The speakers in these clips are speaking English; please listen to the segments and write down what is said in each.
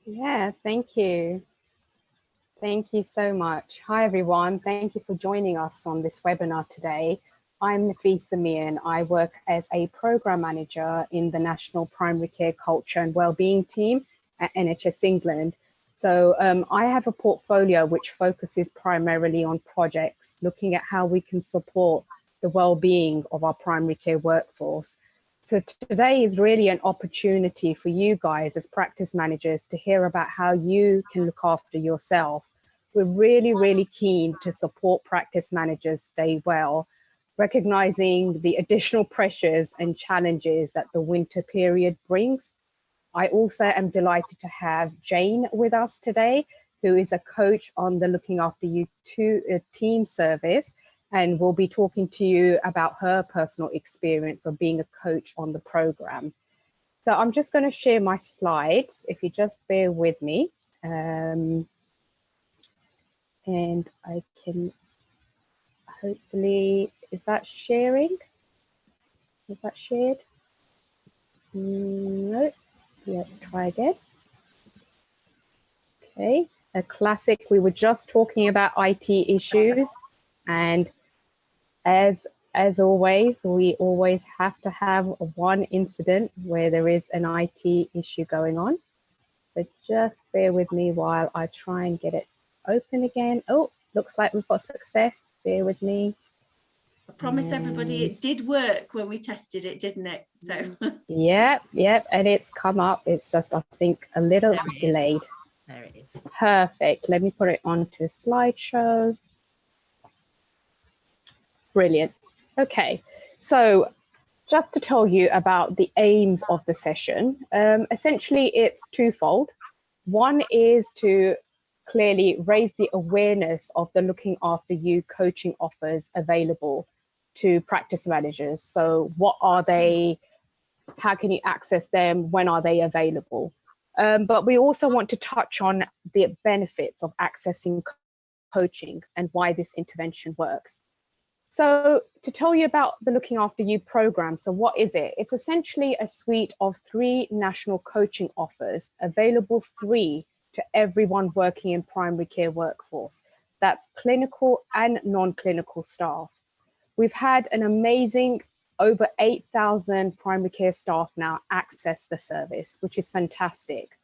Yeah, thank you. Thank you so much. Hi, everyone. Thank you for joining us on this webinar today. I'm Nafisa Mian. I work as a program manager in the National Primary Care Culture and Wellbeing team at NHS England. So I have a portfolio which focuses primarily on projects, looking at how we can support the well-being of our primary care workforce. So today is really an opportunity for you guys as practice managers to hear about how you can look after yourself. We're really keen to support practice managers stay well, recognizing the additional pressures and challenges that the winter period brings. I also am delighted to have Jane with us today, who is a coach on the Looking After You team service, and will be talking to you about her personal experience of being a coach on the program. So I'm just going to share my slides, if you just bear with me. And I can hopefully, is that sharing? Is that shared? No, let's try again. Okay, a classic, we were just talking about IT issues, and as always, we always have to have one incident where there is an IT issue going on. So just bear with me while I try and get it open again. Oh, looks like we've got success. Bear with me. I promise everybody it did work when we tested it, didn't it? So yep, and it's come up. It's just, I think, a little delayed. There it is. Perfect. Let me put it onto slideshow. Brilliant. Okay, so just to tell you about the aims of the session, essentially it's twofold. One is to clearly raise the awareness of the Looking After You coaching offers available to practice managers. So what are they? How can you access them? When are they available? But we also want to touch on the benefits of accessing coaching and why this intervention works. So to tell you about the Looking After You program, so what is it? It's essentially a suite of 3 national coaching offers available free to everyone working in primary care workforce. That's clinical and non-clinical staff. We've had an amazing over 8,000 primary care staff now access the service, which is fantastic.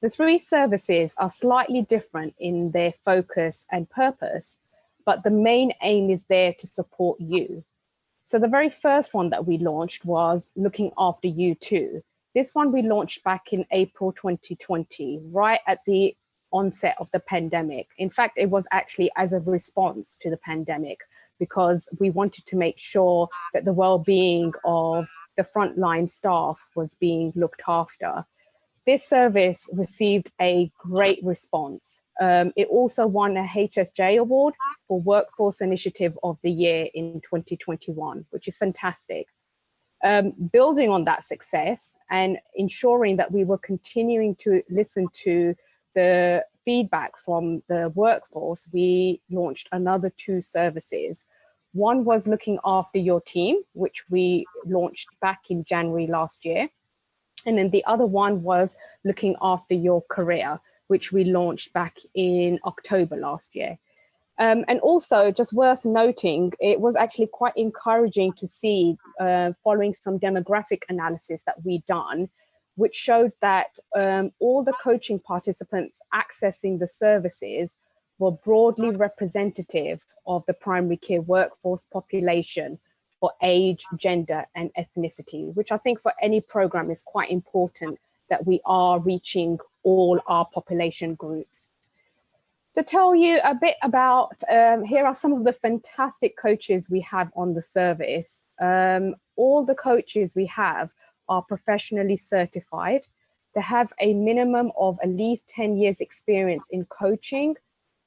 The 3 services are slightly different in their focus and purpose, but the main aim is there to support you. So the very first one that we launched was Looking After You Too. This one we launched back in April 2020, right at the onset of the pandemic. In fact, it was actually as a response to the pandemic, because we wanted to make sure that the well-being of the frontline staff was being looked after. This service received a great response. It also won a HSJ award for Workforce Initiative of the Year in 2021, which is fantastic. Building on that success and ensuring that we were continuing to listen to the feedback from the workforce, we launched another 2 services. One was Looking After Your Team, which we launched back in January last year. And then the other one was Looking After Your Career, which we launched back in October last year. And also, just worth noting, it was actually quite encouraging to see, following some demographic analysis that we'd done, which showed that all the coaching participants accessing the services were broadly representative of the primary care workforce population for age, gender, and ethnicity, which I think for any program is quite important, that we are reaching all our population groups. To tell you a bit about, here are some of the fantastic coaches we have on the service. All the coaches we have are professionally certified. They have a minimum of at least 10 years experience in coaching.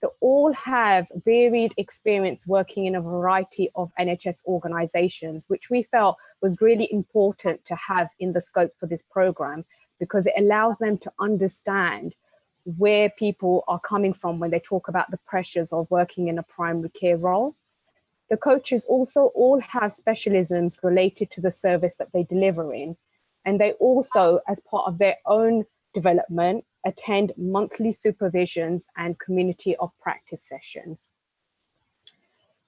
They all have varied experience working in a variety of NHS organizations, which we felt was really important to have in the scope for this program, because it allows them to understand where people are coming from when they talk about the pressures of working in a primary care role. The coaches also all have specialisms related to the service that they deliver in. And they also, as part of their own development, attend monthly supervisions and community of practice sessions.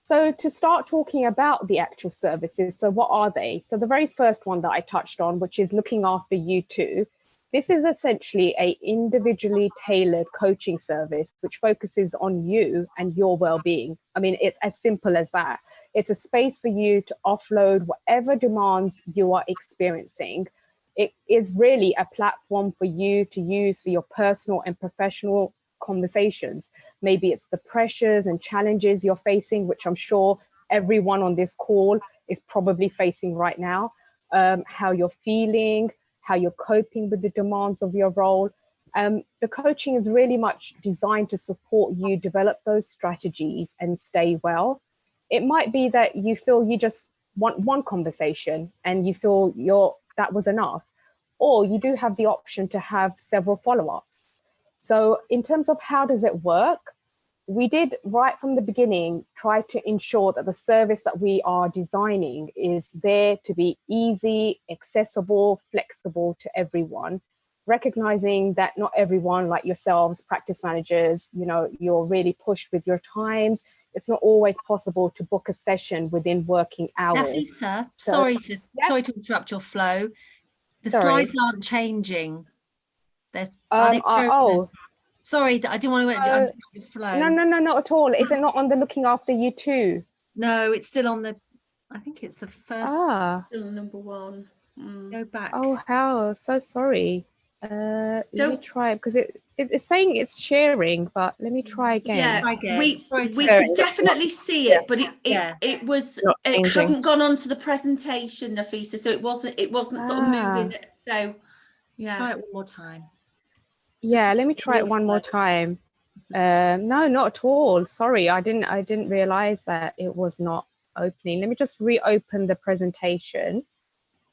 So to start talking about the actual services, so what are they? So the very first one that I touched on, which is looking after you too, this is essentially a individually tailored coaching service which focuses on you and your well-being. I mean, it's as simple as that. It's a space for you to offload whatever demands you are experiencing. It is really a platform for you to use for your personal and professional conversations. Maybe it's the pressures and challenges you're facing, which I'm sure everyone on this call is probably facing right now, how you're feeling, how you're coping with the demands of your role. The coaching is really much designed to support you develop those strategies and stay well. It might be that you feel you just want one conversation and you feel that was enough, or you do have the option to have several follow-ups. So in terms of how does it work, we did right from the beginning try to ensure that the service that we are designing is there to be easy, accessible, flexible to everyone, recognizing that not everyone, like yourselves, practice managers, you're really pushed with your times. It's not always possible to book a session within working hours. Nafisa, sorry to interrupt your flow. The slides aren't changing. Are they broken? Sorry, I didn't want to interrupt your flow. No, not at all. Is it not on the looking after you too? No, it's still on the, I think it's the first. Still number 1. Go back. Oh, how so sorry. Let me try it because it's saying it's sharing, but let me try again. Yeah, we could definitely see it, but it hadn't gone on to the presentation, Nafisa, so it wasn't sort of moving it. So yeah, try it one more time. Yeah, let me try it one more time. No, not at all. Sorry, I didn't realize that it was not opening. Let me just reopen the presentation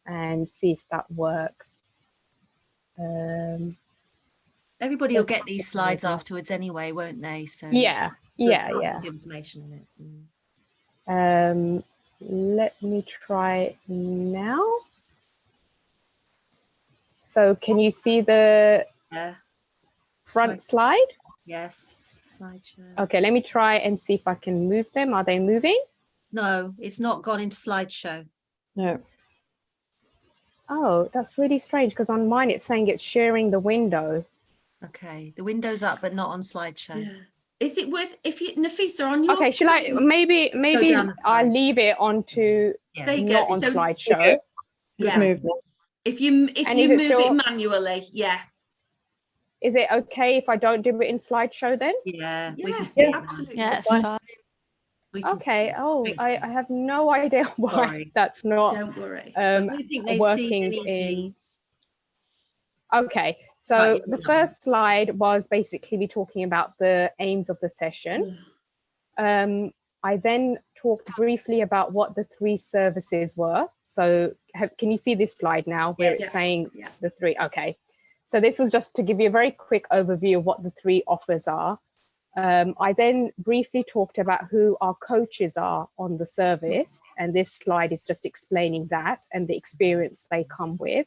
and see if that works. Everybody will get these slides afterwards anyway, won't they? So yeah. Information in it. Let me try now. So can you see the front slide? Yes. Slideshow. Okay, let me try and see if I can move them. Are they moving? No, it's not gone into slideshow. No. Oh, that's really strange because on mine it's saying it's sharing the window. Okay, the window's up but not on slideshow. Yeah. Is it worth Nafisa on your Okay, should I maybe I'll leave it onto not on slideshow. Just move them. If you move it manually, Is it okay if I don't do it in slideshow then? Yeah, we can see absolutely. Yes, fine. Okay. I have no idea why that's not working in. Okay, so the first slide was basically me talking about the aims of the session. I then talked briefly about what the 3 services were. So can you see this slide now where it's saying the 3? Okay. So this was just to give you a very quick overview of what the 3 offers are. I then briefly talked about who our coaches are on the service. And this slide is just explaining that and the experience they come with.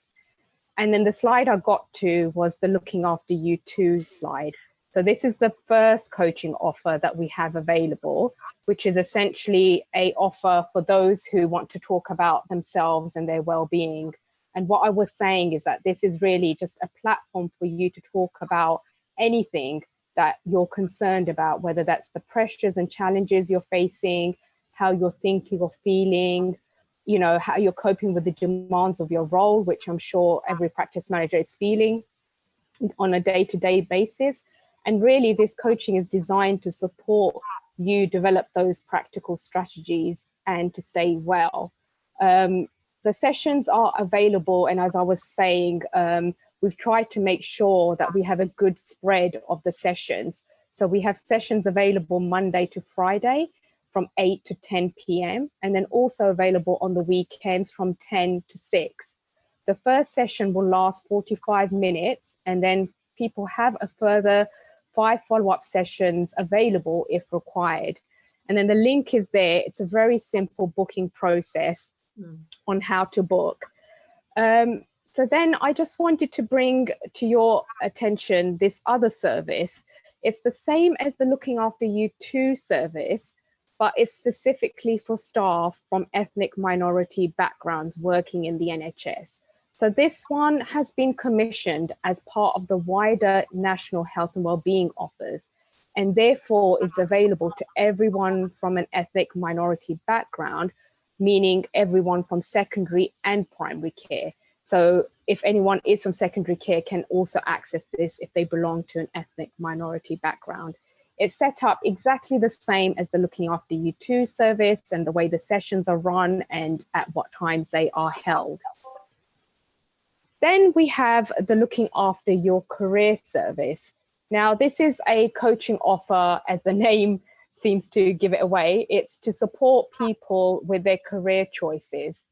And then the slide I got to was the looking after you too slide. So this is the first coaching offer that we have available, which is essentially an offer for those who want to talk about themselves and their well-being. And what I was saying is that this is really just a platform for you to talk about anything that you're concerned about, whether that's the pressures and challenges you're facing, how you're thinking or feeling, how you're coping with the demands of your role, which I'm sure every practice manager is feeling on a day-to-day basis. And really, this coaching is designed to support you develop those practical strategies and to stay well. The sessions are available, and as I was saying, we've tried to make sure that we have a good spread of the sessions. So we have sessions available Monday to Friday from 8 to 10 p.m. and then also available on the weekends from 10 to 6. The first session will last 45 minutes, and then people have a further 5 follow-up sessions available if required. And then the link is there. It's a very simple booking process on how to book. So then I just wanted to bring to your attention this other service. It's the same as the Looking After You 2 service, but it's specifically for staff from ethnic minority backgrounds working in the NHS. So this one has been commissioned as part of the wider National Health and Wellbeing offers, and therefore is available to everyone from an ethnic minority background, meaning everyone from secondary and primary care. So if anyone is from secondary care can also access this if they belong to an ethnic minority background. It's set up exactly the same as the Looking After You 2 service, and the way the sessions are run and at what times they are held. Then we have the Looking After Your Career service. Now, this is a coaching offer, as the name seems to give it away. It's to support people with their career choices.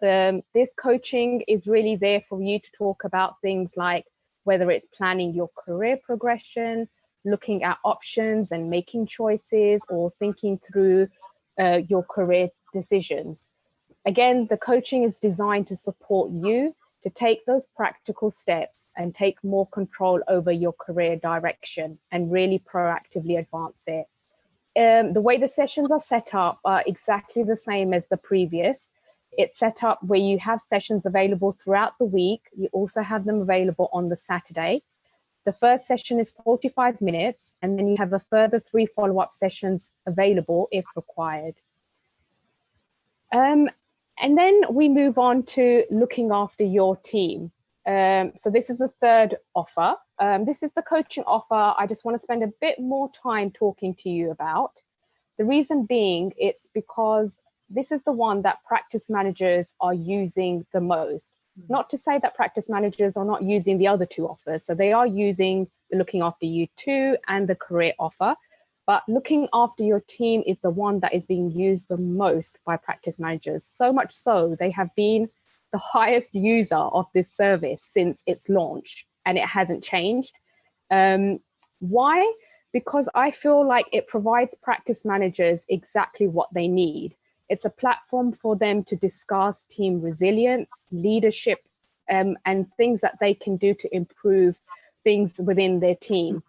This coaching is really there for you to talk about things like whether it's planning your career progression, looking at options and making choices, or thinking through your career decisions. Again, the coaching is designed to support you to take those practical steps and take more control over your career direction and really proactively advance it. The way the sessions are set up are exactly the same as the previous. It's set up where you have sessions available throughout the week. You also have them available on the Saturday. The first session is 45 minutes, and then you have a further 3 follow-up sessions available if required. And then we move on to Looking After Your Team. So this is the third offer. This is the coaching offer I just want to spend a bit more time talking to you about. The reason being, it's because this is the one that practice managers are using the most. Not to say that practice managers are not using the other 2 offers. So they are using the Looking After You 2 and the career offer, but Looking After Your Team is the one that is being used the most by practice managers. So much so, they have been the highest user of this service since its launch, and it hasn't changed. Why? Because I feel like it provides practice managers exactly what they need. It's a platform for them to discuss team resilience, leadership, and things that they can do to improve things within their team.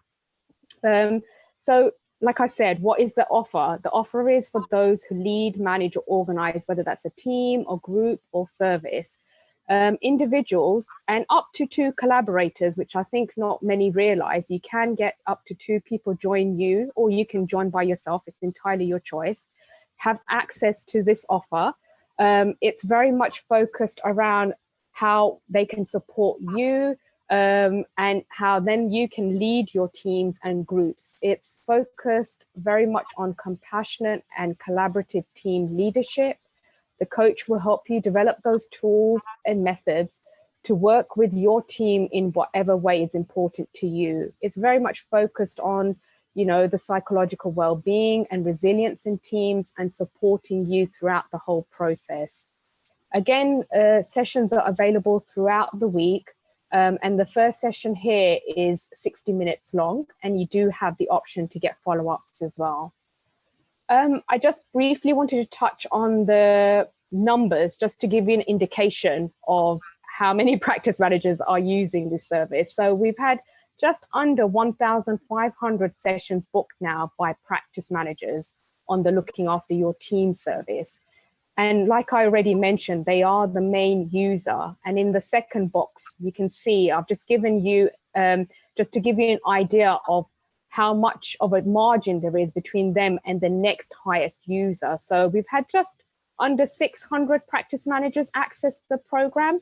So, like I said, what is the offer? The offer is for those who lead, manage, or organize, whether that's a team or group or service. Individuals and up to 2 collaborators, which I think not many realize. You can get up to 2 people join you, or you can join by yourself. It's entirely your choice. Have access to this offer. It's very much focused around how they can support you, and how then you can lead your teams and groups. It's focused very much on compassionate and collaborative team leadership. The coach will help you develop those tools and methods to work with your team in whatever way is important to you. It's very much focused on, you know, the psychological well-being and resilience in teams and supporting you throughout the whole process. Again, sessions are available throughout the week. And the first session here is 60 minutes long, and you do have the option to get follow-ups as well. I just briefly wanted to touch on the numbers, just to give you an indication of how many practice managers are using this service. So we've had just under 1,500 sessions booked now by practice managers on the Looking After Your Team service. And like I already mentioned, they are the main user. And in the second box, you can see I've just given you, just to give you an idea of how much of a margin there is between them and the next highest user. So we've had just under 600 practice managers access the program.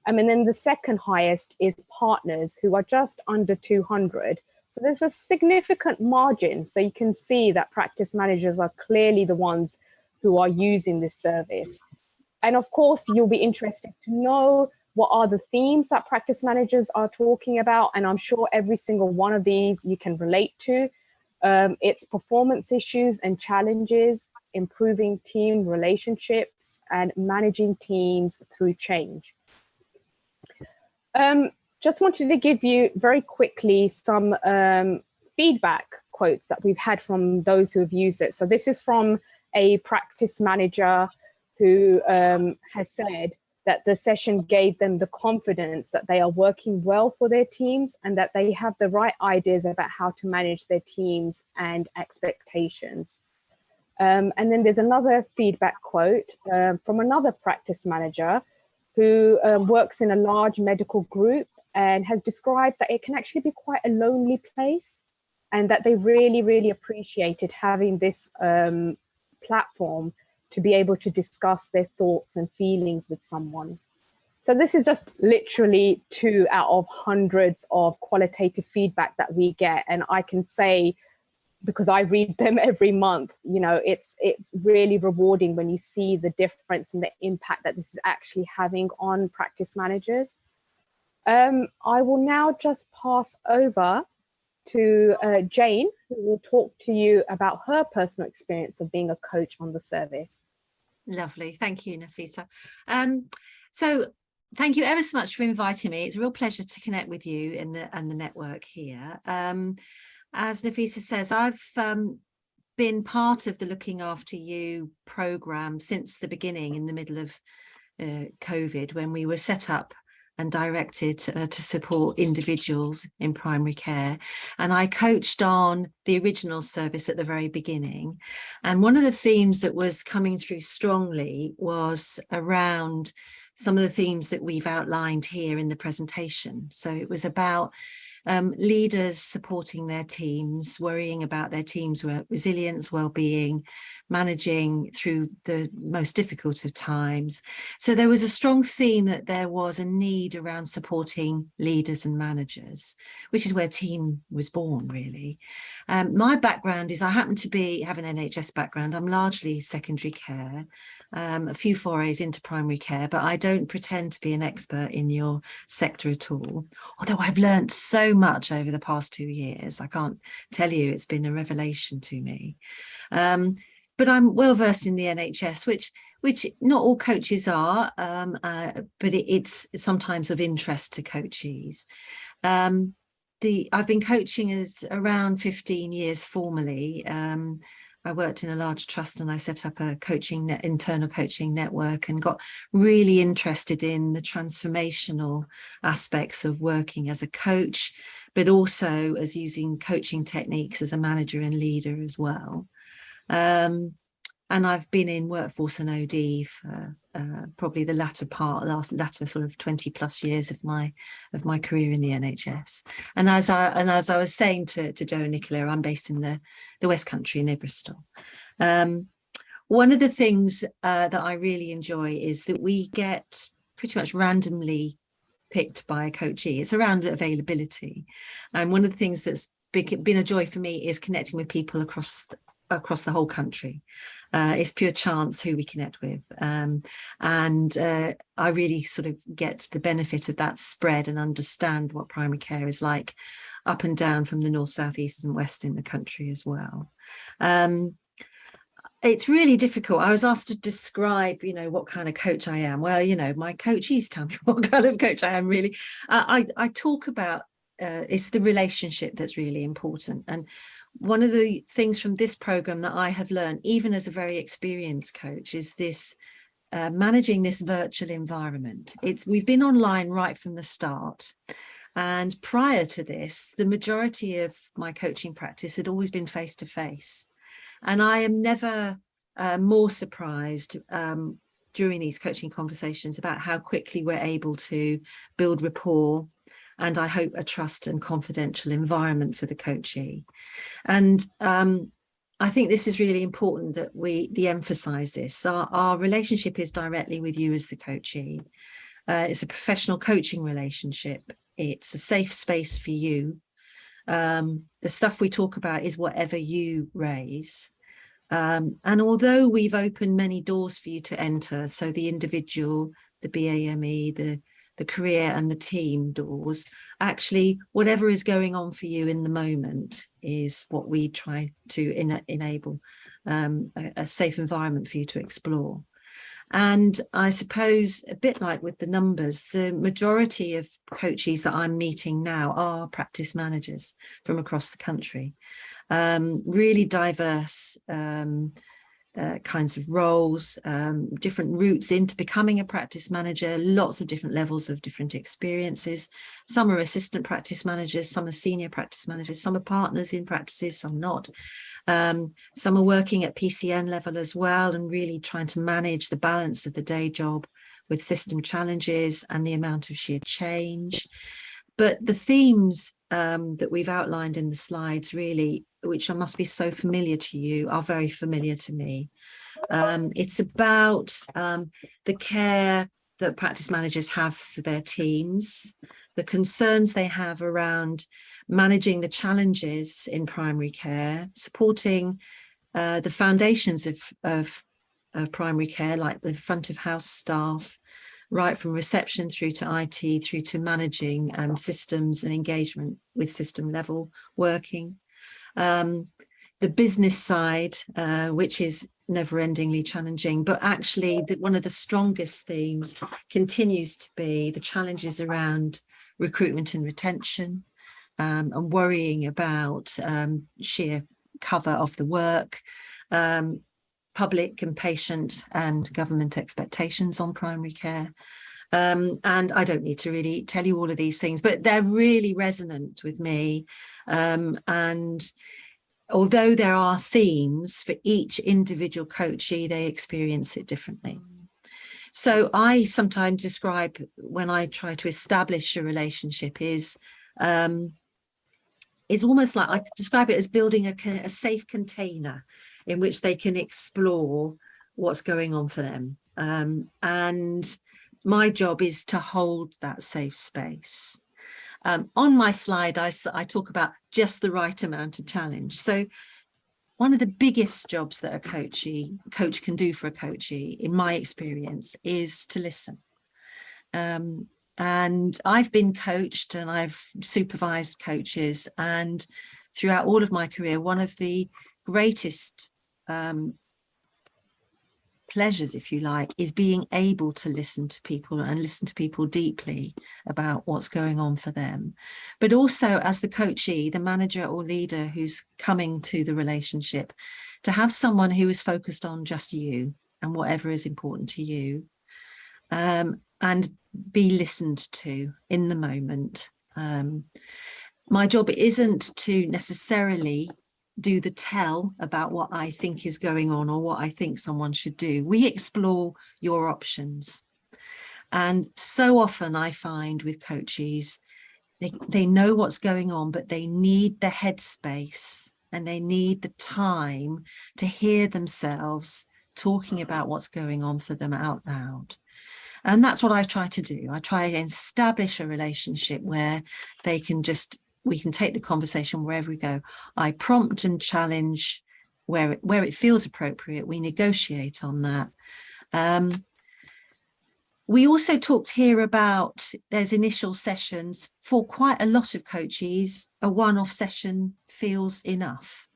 And then the second highest is partners, who are just under 200. So there's a significant margin. So you can see that practice managers are clearly the ones who are using this service. And of course, you'll be interested to know what are the themes that practice managers are talking about. And I'm sure every single one of these you can relate to. It's performance issues and challenges, improving team relationships, and managing teams through change. Just wanted to give you very quickly some feedback quotes that we've had from those who have used it. So this is from a practice manager who has said, that the session gave them the confidence that they are working well for their teams and that they have the right ideas about how to manage their teams and expectations. And then there's another feedback quote from another practice manager who works in a large medical group and has described that it can actually be quite a lonely place, and that they really, really appreciated having this platform to be able to discuss their thoughts and feelings with someone. So this is just literally 2 out of hundreds of qualitative feedback that we get. And I can say, because I read them every month, you know, it's really rewarding when you see the difference and the impact that this is actually having on practice managers. I will now just pass over to Jane, who will talk to you about her personal experience of being a coach on the service. Lovely, thank you, Nafisa. So thank you ever so much for inviting me. It's a real pleasure to connect with you and the network here. As Nafisa says, I've been part of the Looking After You programme since the beginning, in the middle of COVID, when we were set up and directed to support individuals in primary care. And I coached on the original service at the very beginning. And one of the themes that was coming through strongly was around some of the themes that we've outlined here in the presentation. So it was about leaders supporting their teams, worrying about their teams' resilience, well-being, managing through the most difficult of times. So there was a strong theme that there was a need around supporting leaders and managers, which is where team was born, really. My background is I happen to have an NHS background. I'm largely secondary care, a few forays into primary care, but I don't pretend to be an expert in your sector at all. Although I've learned so much over the past 2 years, I can't tell you, it's been a revelation to me. But I'm well versed in the NHS, which not all coaches are, but it's sometimes of interest to coaches. I've been coaching as around 15 years formally. I worked in a large trust and I set up a internal coaching network, and got really interested in the transformational aspects of working as a coach, but also as using coaching techniques as a manager and leader as well. And I've been in workforce and OD for probably the latter sort of 20 plus years of my career in the NHS. And as I was saying to Joe and Nicola, I'm based in the West Country near Bristol. One of the things that I really enjoy is that we get pretty much randomly picked by a coachee. It's around availability. And one of the things that's been a joy for me is connecting with people across the whole country. It's pure chance who we connect with, and I really sort of get the benefit of that spread and understand what primary care is like up and down from the north, south, east and west in the country as well. It's really difficult. I was asked to describe, what kind of coach I am. Well, my coachees tell me what kind of coach I am, really. I talk about it's the relationship that's really important. And one of the things from this program that I have learned, even as a very experienced coach, is this managing this virtual environment. We've been online right from the start. And prior to this, the majority of my coaching practice had always been face-to-face. And I am never more surprised during these coaching conversations about how quickly we're able to build rapport, and I hope a trust and confidential environment for the coachee. And I think this is really important that we emphasize this. Our relationship is directly with you as the coachee. It's a professional coaching relationship. It's a safe space for you. The stuff we talk about is whatever you raise. And although we've opened many doors for you to enter, so the individual, the BAME, the career and the team doors, actually whatever is going on for you in the moment is what we try to enable a safe environment for you to explore. And I suppose, a bit like with the numbers, the majority of coachees that I'm meeting now are practice managers from across the country, really diverse kinds of roles, different routes into becoming a practice manager, lots of different levels of different experiences. Some are assistant practice managers, some are senior practice managers, some are partners in practices, some not. Some are working at PCN level as well and really trying to manage the balance of the day job with system challenges and the amount of sheer change. But the themes that we've outlined in the slides really, which must be so familiar to you, are very familiar to me. It's about the care that practice managers have for their teams, the concerns they have around managing the challenges in primary care, supporting the foundations of primary care, like the front of house staff, right from reception through to IT, through to managing systems and engagement with system level working. The business side, which is never-endingly challenging, but actually one of the strongest themes continues to be the challenges around recruitment and retention, and worrying about sheer cover of the work, public and patient and government expectations on primary care. And I don't need to really tell you all of these things, but they're really resonant with me. And although there are themes for each individual coachee, they experience it differently. So I sometimes describe, when I try to establish a relationship, is it's almost like I describe it as building a safe container in which they can explore what's going on for them. And my job is to hold that safe space. On my slide, I talk about just the right amount of challenge. So one of the biggest jobs that a coach can do for a coachee, in my experience, is to listen. And I've been coached and I've supervised coaches, and throughout all of my career, one of the greatest pleasures, if you like, is being able to listen to people and listen to people deeply about what's going on for them. But also, as the coachee, the manager or leader who's coming to the relationship, to have someone who is focused on just you and whatever is important to you, and be listened to in the moment. My job isn't to necessarily do the tell about what I think is going on or what I think someone should do. We explore your options. And so often I find with coaches, they know what's going on, but they need the headspace and they need the time to hear themselves talking about what's going on for them out loud. And that's what I try to do. I try and establish a relationship where we can take the conversation wherever we go. I prompt and challenge where it feels appropriate. We negotiate on that. We also talked here about those initial sessions. For quite a lot of coaches, a one-off session feels enough.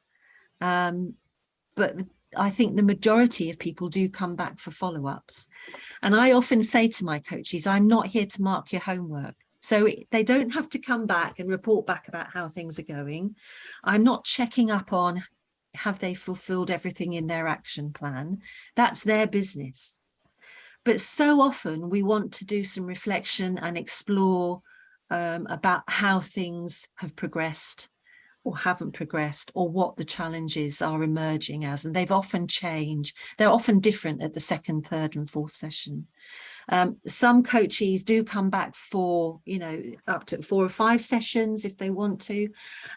But I think the majority of people do come back for follow-ups. And I often say to my coaches, I'm not here to mark your homework. So they don't have to come back and report back about how things are going. I'm not checking up on, have they fulfilled everything in their action plan? That's their business. But so often we want to do some reflection and explore about how things have progressed or haven't progressed, or what the challenges are emerging as. And they've often changed. They're often different at the second, third and fourth session. Some coaches do come back for, up to 4 or 5 sessions if they want to.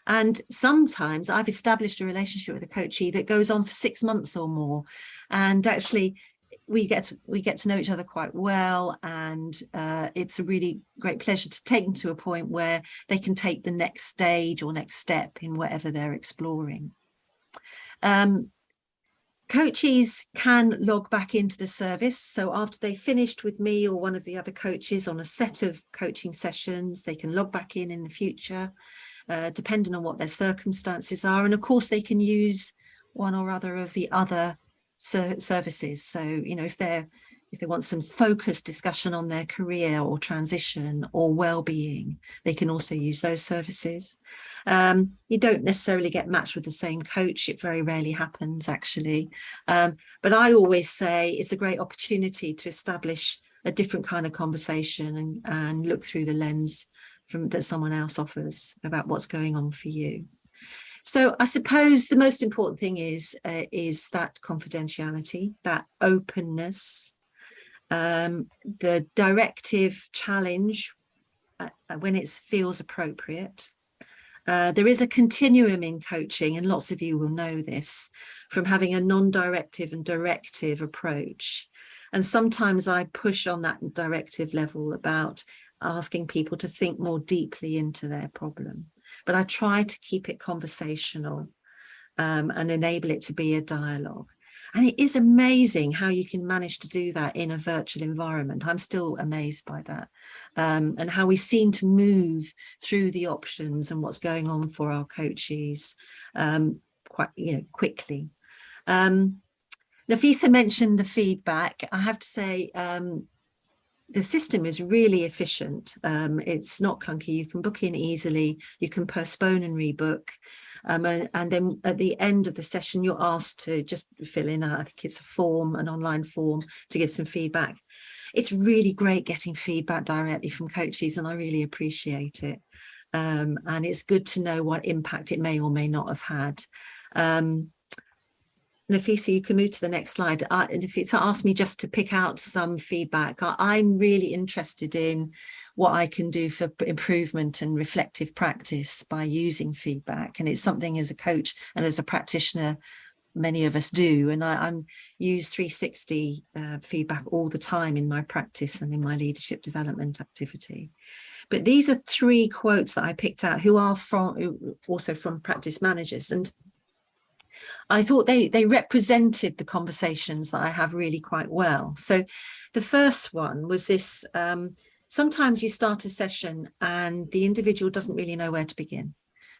And sometimes I've established a relationship with a coachee that goes on for 6 months or more. And actually, we get to know each other quite well, and it's a really great pleasure to take them to a point where they can take the next stage or next step in whatever they're exploring. Coaches can log back into the service. So after they finished with me or one of the other coaches on a set of coaching sessions, they can log back in the future, depending on what their circumstances are. And of course, they can use one or other of the other services. So, if they want some focused discussion on their career or transition or well-being, they can also use those services. You don't necessarily get matched with the same coach. It very rarely happens, actually. But I always say it's a great opportunity to establish a different kind of conversation and look through the lens that someone else offers about what's going on for you. So I suppose the most important thing is that confidentiality, that openness, the directive challenge when it feels appropriate. There is a continuum in coaching, and lots of you will know this, from having a non-directive and directive approach. And sometimes I push on that directive level about asking people to think more deeply into their problem. But I try to keep it conversational and enable it to be a dialogue. And it is amazing how you can manage to do that in a virtual environment. I'm still amazed by that, and how we seem to move through the options and what's going on for our coaches quite quickly. Nafisa mentioned the feedback. I have to say, the system is really efficient. It's not clunky. You can book in easily. You can postpone and rebook. And then at the end of the session, you're asked to just fill in, I think it's a form, an online form, to give some feedback. It's really great getting feedback directly from coaches, and I really appreciate it. And it's good to know what impact it may or may not have had. Nafisa, you can move to the next slide. Nafisa asked me just to pick out some feedback. I'm really interested in what I can do for improvement and reflective practice by using feedback. And it's something as a coach and as a practitioner, many of us do. And I use 360 feedback all the time in my practice and in my leadership development activity. But these are 3 quotes that I picked out who are also from practice managers. And I thought they represented the conversations that I have really quite well. So the first one was this, sometimes you start a session and the individual doesn't really know where to begin.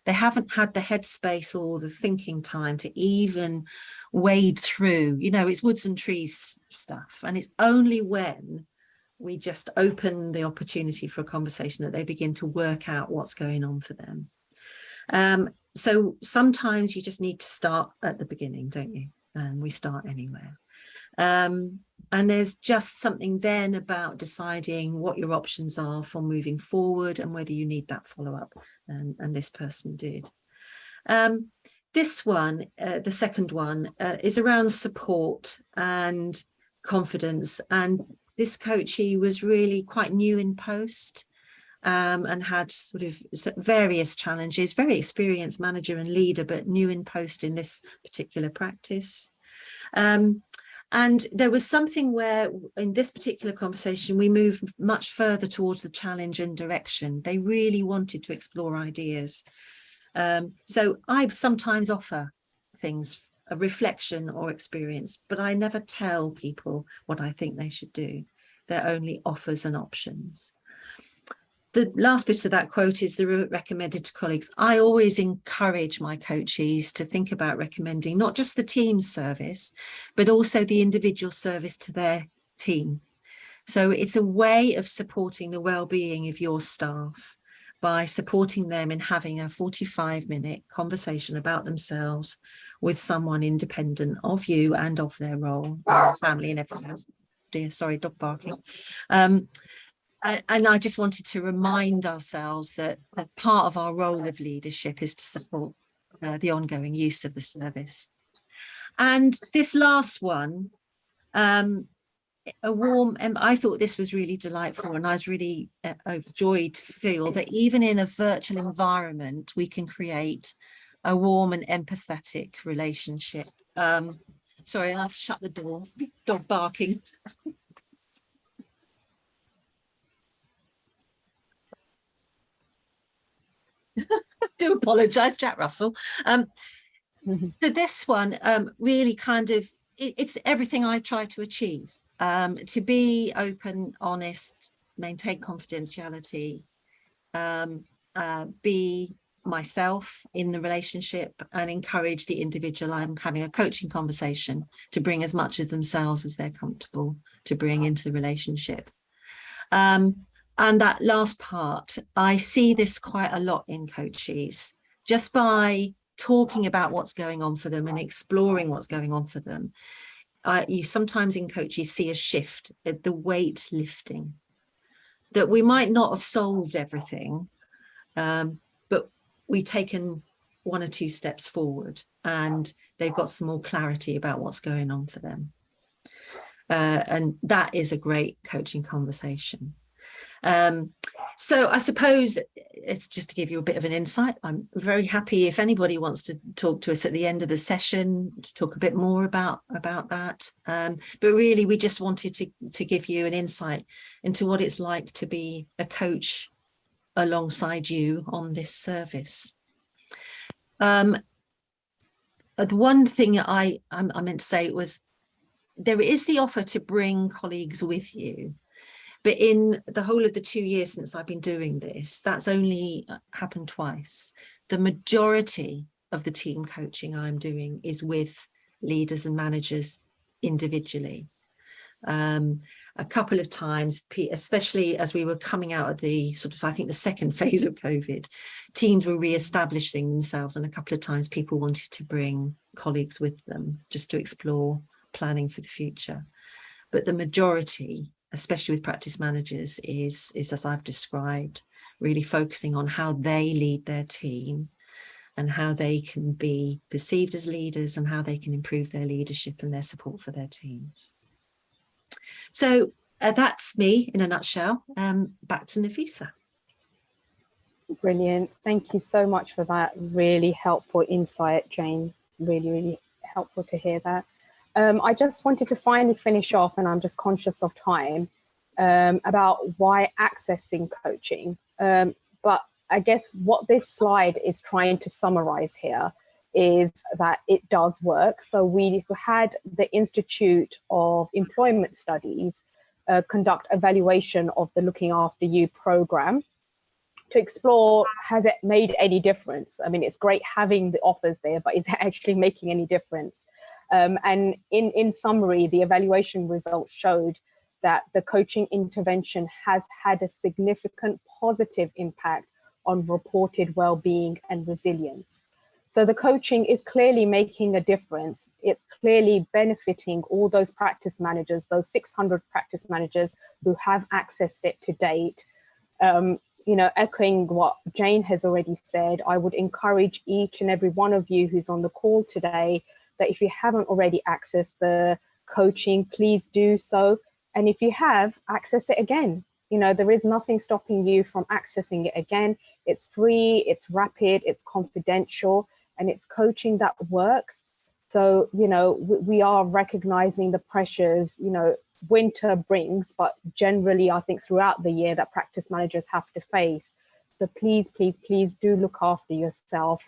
They haven't had the headspace or the thinking time to even wade through, it's woods and trees stuff. And it's only when we just open the opportunity for a conversation that they begin to work out what's going on for them. So sometimes you just need to start at the beginning, don't you? And we start anywhere. And there's just something then about deciding what your options are for moving forward and whether you need that follow-up. And this person did. This one, the second one, is around support and confidence. And this coachee was really quite new in post. And had sort of various challenges, very experienced manager and leader, but new in post in this particular practice. And there was something where in this particular conversation, we moved much further towards the challenge and direction. They really wanted to explore ideas. So I sometimes offer things, a reflection or experience, but I never tell people what I think they should do. They're only offers and options. The last bit of that quote is the recommended to colleagues. I always encourage my coaches to think about recommending not just the team service, but also the individual service to their team. So it's a way of supporting the well-being of your staff by supporting them in having a 45-minute conversation about themselves with someone independent of you and of their role, family and everything else. Dear, sorry, dog barking. And I just wanted to remind ourselves that part of our role of leadership is to support the ongoing use of the service. And this last one, I thought this was really delightful, and I was really overjoyed to feel that even in a virtual environment, we can create a warm and empathetic relationship. Sorry, I'll have to shut the door, dog barking. Do apologize, Jack Russell. So this one really kind of, it's everything I try to achieve, to be open, honest, maintain confidentiality, be myself in the relationship, and encourage the individual I'm having a coaching conversation to bring as much of themselves as they're comfortable to bring into the relationship. And that last part, I see this quite a lot in coaches, just by talking about what's going on for them and exploring what's going on for them. You sometimes in coaches see a shift at the weight lifting, that we might not have solved everything, but we've taken 1 or 2 steps forward and they've got some more clarity about what's going on for them. And that is a great coaching conversation. So I suppose it's just to give you a bit of an insight. I'm very happy if anybody wants to talk to us at the end of the session to talk a bit more about that. But really, we just wanted to give you an insight into what it's like to be a coach alongside you on this service. The one thing I meant to say was there is the offer to bring colleagues with you. But in the whole of the 2 years since I've been doing this, that's only happened twice. The majority of the team coaching I'm doing is with leaders and managers individually. A couple of times, especially as we were coming out of the sort of, I think, the second phase of COVID, teams were re-establishing themselves, and a couple of times people wanted to bring colleagues with them just to explore planning for the future. But the majority, especially with practice managers, is as I've described, really focusing on how they lead their team and how they can be perceived as leaders and how they can improve their leadership and their support for their teams. So that's me in a nutshell. Back to Nafisa. Brilliant. Thank you so much for that really helpful insight, Jane. Really, really helpful to hear that. I just wanted to finally finish off, and I'm just conscious of time, about why accessing coaching. But I guess what this slide is trying to summarize here is that it does work. So we had the Institute of Employment Studies conduct evaluation of the Looking After You program to explore, has it made any difference? I mean, it's great having the offers there, but is it actually making any difference? And in summary, the evaluation results showed that the coaching intervention has had a significant positive impact on reported well-being and resilience. So the coaching is clearly making a difference. It's clearly benefiting all those practice managers, those 600 practice managers who have accessed it to date. You know, echoing what Jane has already said, I would encourage each and every one of you who's on the call today that if you haven't already accessed the coaching, please do so. And if you have, access it again. You know, there is nothing stopping you from accessing it again. It's free, it's rapid, it's confidential, and it's coaching that works. So, you know, we are recognizing the pressures, you know, winter brings, but generally I think throughout the year that practice managers have to face. So please, please, please do look after yourself,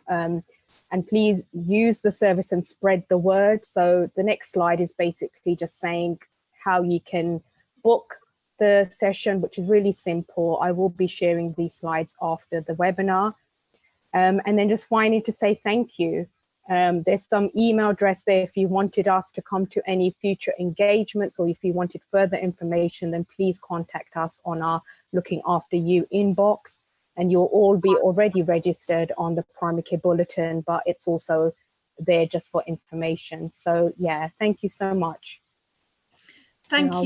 and please use the service and spread the word. So the next slide is basically just saying how you can book the session, which is really simple. I will be sharing these slides after the webinar. And then just finally to say thank you. There's some email address there if you wanted us to come to any future engagements, or if you wanted further information, then please contact us on our Looking After You inbox, and you'll all be already registered on the Primary Care Bulletin, but it's also there just for information. So yeah, thank you so much. Thank you.